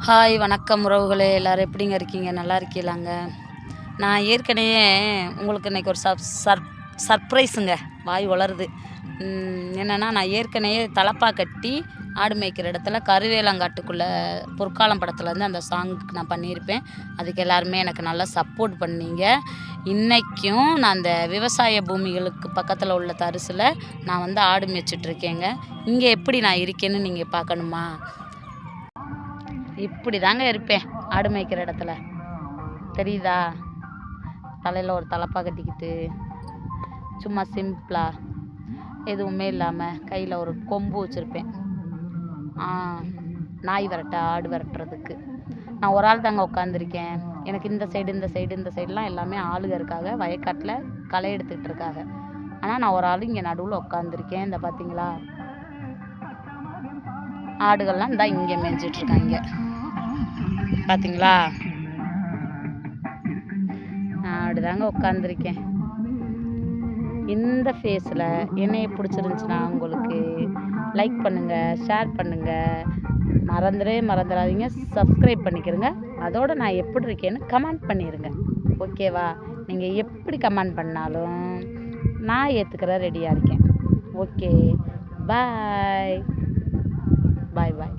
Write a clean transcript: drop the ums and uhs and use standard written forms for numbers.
Hi வணக்கம் உறவுகளே, எல்லோரும் எப்படிங்க இருக்கீங்க? நல்லா இருக்கீங்களாங்க? நான் ஏற்கனவே உங்களுக்கு இன்றைக்கி ஒரு சர்ப்ரைஸுங்க. வாய் வளருது. என்னென்னா, நான் ஏற்கனவே தலப்பா கட்டி ஆடு மேய்க்கிற இடத்துல கருவேலங்காட்டுக்குள்ளே பொற்காலம் படத்துலேருந்து அந்த சாங்குக்கு நான் பண்ணியிருப்பேன். அதுக்கு எல்லாருமே எனக்கு நல்லா சப்போர்ட் பண்ணீங்க. இன்றைக்கும் நான் அந்த விவசாய பூமிகளுக்கு பக்கத்தில் உள்ள தரிசில் நான் ஆடு மேய்ச்சிட்ருக்கேங்க. இங்கே எப்படி நான் இருக்கேன்னு நீங்கள் பார்க்கணுமா? இப்படி தாங்க இருப்பேன் ஆடு மேய்க்கிற இடத்துல. தெரியுதா? தலையில் ஒரு தலப்பா கட்டிக்கிட்டு சும்மா சிம்பிளாக எதுவுமே இல்லாமல் கையில் ஒரு கொம்பு வச்சுருப்பேன். நாய் விரட்ட ஆடு விரட்டுறதுக்கு நான் ஒரு ஆள் தாங்க உட்காந்துருக்கேன். எனக்கு இந்த சைடுலாம் எல்லாமே ஆளுங்க இருக்காங்க, வயக்காட்டில் களை எடுத்துக்கிட்டு இருக்காங்க. ஆனால் நான் ஒரு ஆள் இங்கே நடுவில் உட்காந்துருக்கேன். இந்த பார்த்தீங்களா, ஆடுகள்லாம் இந்த இங்கே மேய்ஞ்சிட்ருக்காங்க. பார்த்தீங்களா, நான் அப்படிதாங்க உட்காந்துருக்கேன். இந்த ஃபேஸில் என்னைய பிடிச்சிருந்துச்சுன்னா உங்களுக்கு லைக் பண்ணுங்கள், ஷேர் பண்ணுங்கள், மறந்துடாதீங்க, சப்ஸ்கிரைப் பண்ணிக்கிறங்க. அதோடு நான் எப்படி இருக்கேன்னு கமெண்ட் பண்ணிடுங்க. ஓகேவா? நீங்கள் எப்படி கமெண்ட் பண்ணாலும் நான் ஏற்றுக்கிற ரெடியாக இருக்கேன். ஓகே, பாய் பாய் பாய்.